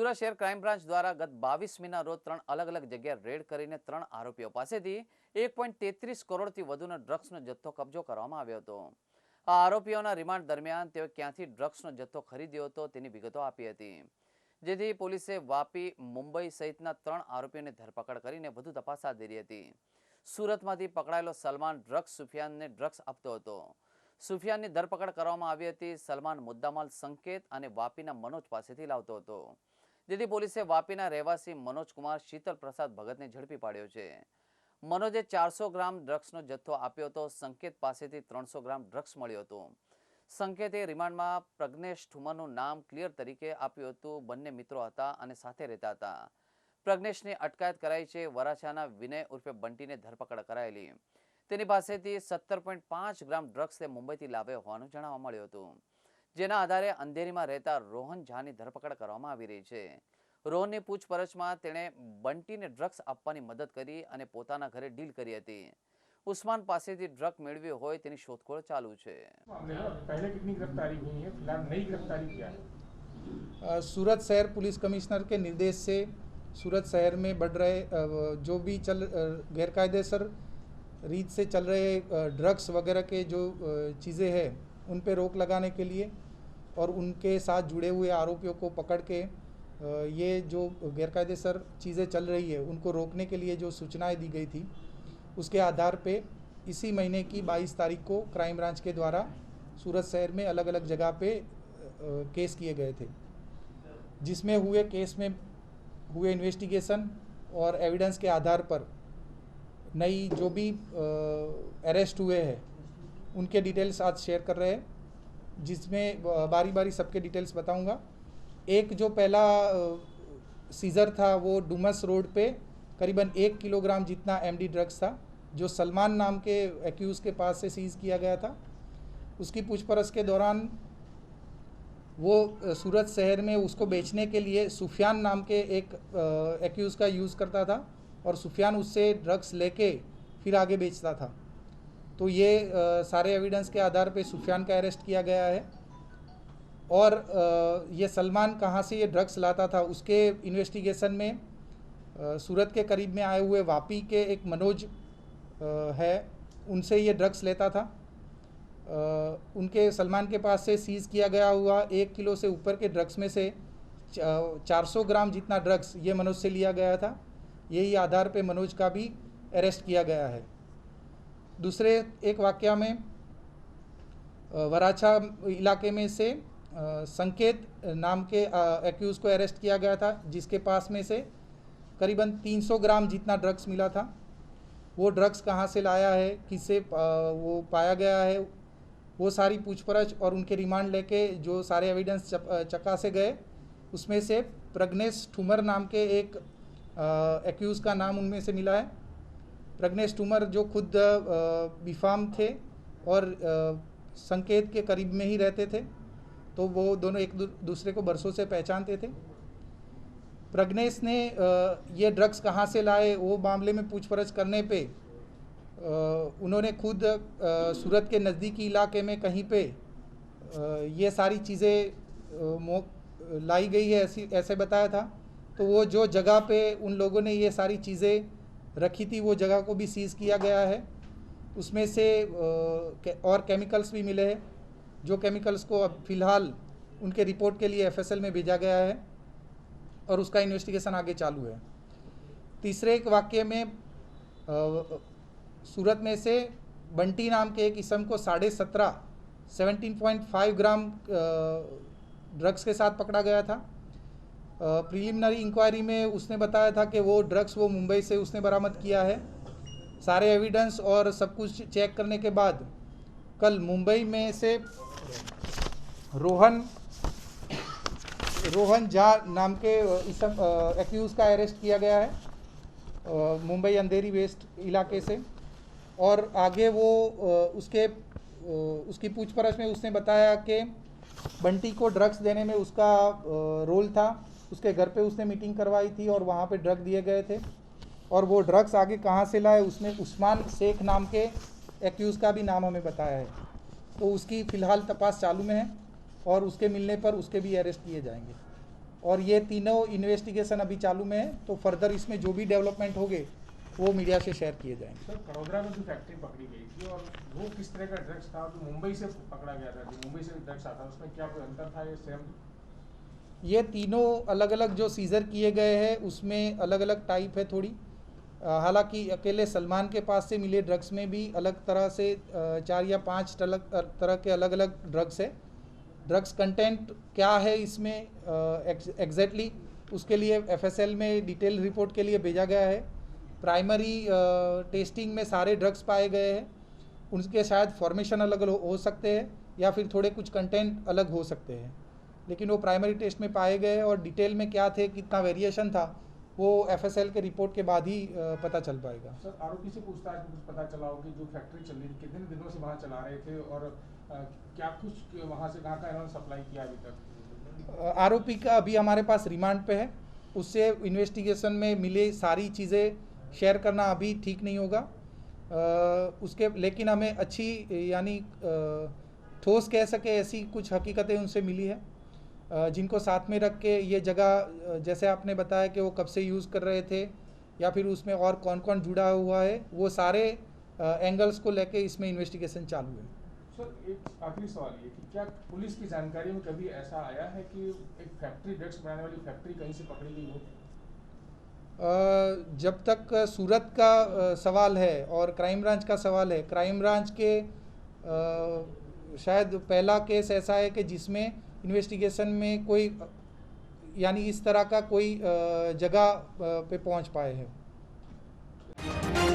સુરત શહેર crime branch દ્વારા ગત 22મીના રોજ 3 અલગ અલગ જગ્યાએ રેડ કરીને 3 આરોપીઓ પાસેથી 1.33 કરોડથી વધુનો ડ્રગ્સનો જથ્થો કબજો કરવામાં આવ્યો હતો। આ આરોપીઓના રિમાન્ડ દરમિયાન તેઓ ક્યાંથી ડ્રગ્સનો જથ્થો ખરીદ્યો હતો તેની વિગતો આપી હતી, જેથી પોલીસે વાપી, મુંબઈ સહિતના 3 આરોપીઓની ધરપકડ કરીને વધુ તપાસ હાથ ધરી હતી। સુરતમાંથી પકડાયેલો સલમાન ડ્રગ્સ સુફિયાનને ડ્રગ્સ આપતો હતો। સુફિયાનની ધરપકડ કરવામાં આવી હતી। સલમાન મુદ્દામાલ સંકેત અને વાપીના મનોજ પાસેથી લાવતો હતો, જેથી પોલીસે વાપીના રહેવાસી મનોજ કુમાર શીતલ પ્રસાદ ભગતને ઝડપી પાડ્યો છે। મનોજે 400 ગ્રામ ડ્રગ્સનો જથ્થો આપ્યો હતો। સંકેત પાસેથી 300 ગ્રામ ડ્રગ્સ મળ્યો હતો। સંકેતે રિમાન્ડમાં પ્રજ્ઞેશ ઠુમરનું નામ ક્લિયર તરીકે આપ્યું હતું। બંને મિત્રો હતા અને સાથે રહેતા હતા। પ્રજ્ઞેશની અટકાયત કરાઈ છે। વરાછાના વિનય ઉર્ફે બંટીને ધરપકડ કરાયેલી। તેની પાસેથી 17.5 ગ્રામ ડ્રગ્સ તે મુંબઈથી લાવ્યો હોવાનું જાણવા મળ્યું હતું, જેના આધારે અંધેરીમાં રહેતા રોહન ઝાની ધરપકડ કરવામાં આવી રહી છે। રોહનની પૂછપરછમાં તેણે બંટીને ડ્રગ્સ આપવાની મદદ કરી અને પોતાના ઘરે ડીલ કરી હતી। ઉસ્માન પાસેથી ડ્રગ મેળવ્યો હોય તેની શોધખોળ ચાલુ છે। पहले कितनी गिरफ्तारी हुई है, फिलहाल नई गिरफ्तारी क्या है? सूरत शहर पुलिस कमिश्नर के निर्देश से सूरत शहर में बढ़ रहे जो भी गैरकायदेसर रीत से चल रहे ड्रग्स वगैरह के जो चीज़ें हैं उन पे रोक लगाने के लिए और उनके साथ जुड़े हुए आरोपियों को पकड़ के ये जो गैरकायदेसर चीज़ें चल रही है उनको रोकने के लिए जो सूचनाएं दी गई थी, उसके आधार पे इसी महीने की 22 तारीख को क्राइम ब्रांच के द्वारा सूरत शहर में अलग अलग जगह पे केस किए गए थे, जिसमें हुए केस में हुए इन्वेस्टिगेशन और एविडेंस के आधार पर नई जो भी अरेस्ट हुए हैं उनके डिटेल्स आज शेयर कर रहे हैं, जिसमें बारी बारी सबके डिटेल्स बताऊंगा। एक जो पहला सीजर था वो डुमस रोड पे करीबन 1 किलोग्राम जितना एमडी ड्रग्स था, जो सलमान नाम के एक्यूज़ के पास से सीज़ किया गया था। उसकी पूछपरछ के दौरान वो सूरत शहर में उसको बेचने के लिए सुफियान नाम के एक एक्यूज़ का यूज़ करता था और सुफियान उससे ड्रग्स लेके फिर आगे बेचता था। तो ये सारे एविडेंस के आधार पे सुफियान का अरेस्ट किया गया है और ये सलमान कहाँ से ये ड्रग्स लाता था उसके इन्वेस्टिगेशन में सूरत के करीब में आए हुए वापी के एक मनोज है, उनसे ये ड्रग्स लेता था। उनके सलमान के पास से सीज़ किया गया हुआ 1 किलो से ऊपर के ड्रग्स में से 400 ग्राम जितना ड्रग्स ये मनोज से लिया गया था। यही आधार पे मनोज का भी अरेस्ट किया गया है। दूसरे एक वाक़या में वराछा इलाके में से संकेत नाम के एक्यूज़ को अरेस्ट किया गया था, जिसके पास में से करीबन 300 ग्राम जितना ड्रग्स मिला था। वो ड्रग्स कहाँ से लाया है, किससे वो पाया गया है, वो सारी पूछपरछ और उनके रिमांड लेके जो सारे एविडेंस चकासे गए, उसमें से प्रज्ञेश ठुमर नाम के एक एक्यूज़ का नाम उनमें से मिला है। प्रज्ञेश ठुमर जो खुद बीफाम थे और संकेत के करीब में ही रहते थे, तो वो दोनों एक दूसरे को बरसों से पहचानते थे। प्रज्ञेश ने ये ड्रग्स कहाँ से लाए वो मामले में पूछपरछ करने पे उन्होंने खुद सूरत के नज़दीकी इलाके में कहीं पे ये सारी चीज़ें लाई गई है ऐसे बताया था। तो वो जो जगह पे उन लोगों ने ये सारी चीज़ें रखी थी वो जगह को भी सीज़ किया गया है। उसमें से और केमिकल्स भी मिले हैं, जो केमिकल्स को अब फ़िलहाल उनके रिपोर्ट के लिए एफएसएल में भेजा गया है और उसका इन्वेस्टिगेशन आगे चालू है। तीसरे एक वाक़ये में सूरत में से बंटी नाम के एक इसम को 17.5 ग्राम ड्रग्स के साथ पकड़ा गया था। प्रीलिमिनरी इंक्वायरी में उसने बताया था कि वो ड्रग्स वो मुंबई से उसने बरामद किया है। सारे एविडेंस और सब कुछ चेक करने के बाद कल मुंबई में से रोहन झा नाम के इसम एक्यूज़ का अरेस्ट किया गया है मुंबई अंधेरी वेस्ट इलाके से। और आगे वो उसकी पूछपरछ में उसने बताया कि बंटी को ड्रग्स देने में उसका रोल था। उसके घर पे उसने मीटिंग करवाई थी और वहाँ पे ड्रग दिए गए थे और वो ड्रग्स आगे कहाँ से लाए उसने उस्मान शेख नाम के एक्यूज़ का भी नाम हमें बताया है। तो उसकी फ़िलहाल तपास चालू में है और उसके मिलने पर उसके भी अरेस्ट किए जाएंगे। और ये तीनों इन्वेस्टिगेशन अभी चालू में है, तो फर्दर इसमें जो भी डेवलपमेंट होंगे वो मीडिया से शेयर किए जाएंगे। सर बड़ोदरा में जो फैक्ट्री पकड़ी गई थी और वो किस तरह का ड्रग्स था, जो मुंबई से पकड़ा गया था, जो मुंबई से ड्रग्स आता, उसमें क्या कोई अंतर था या सेम? ये तीनों अलग अलग जो सीज़र किए गए हैं उसमें अलग अलग टाइप है थोड़ी। हालांकि अकेले सलमान के पास से मिले ड्रग्स में भी अलग तरह से 4 या 5 तरह के अलग अलग ड्रग्स है। ड्रग्स कंटेंट क्या है इसमें एग्जैक्टली उसके लिए एफएसएल में डिटेल रिपोर्ट के लिए भेजा गया है। प्राइमरी टेस्टिंग में सारे ड्रग्स पाए गए हैं, उनके शायद फॉर्मेशन अलग अलग हो सकते हैं या फिर थोड़े कुछ कंटेंट अलग हो सकते हैं, लेकिन वो प्राइमरी टेस्ट में पाए गए और डिटेल में क्या थे, कितना वेरिएशन था, वो एफएसएल के रिपोर्ट के बाद ही पता चल पाएगा। सर आरोपी से पूछताछ में कुछ पता चला हो कि जो फैक्ट्री चल रही थी कितने दिनों से वहाँ चला रहे थे और क्या कुछ वहाँ से कहाँ इन्होंने सप्लाई किया अभी तक? आरोपी का अभी हमारे पास रिमांड पे है, उससे इन्वेस्टिगेशन में मिले सारी चीज़ें शेयर करना अभी ठीक नहीं होगा। उसके लेकिन हमें अच्छी यानी ठोस कह सके ऐसी कुछ हकीकतें उनसे मिली है, जिनको साथ में रख के ये जगह जैसे आपने बताया कि वो कब से यूज़ कर रहे थे या फिर उसमें और कौन कौन जुड़ा हुआ है, वो सारे एंगल्स को लेके इसमें इन्वेस्टिगेशन चालू है। सर एक आखिरी सवाल ये कि क्या पुलिस की जानकारी में कभी ऐसा आया है कि एक फैक्ट्री ड्रग्स बनाने वाली फैक्ट्री कहीं से पकड़ी गई हो? जब तक सूरत का सवाल है और क्राइम ब्रांच का सवाल है, क्राइम ब्रांच के शायद पहला केस ऐसा है कि जिसमें इन्वेस्टिगेशन में कोई यानी इस तरह का कोई जगह पे पहुंच पाए हैं।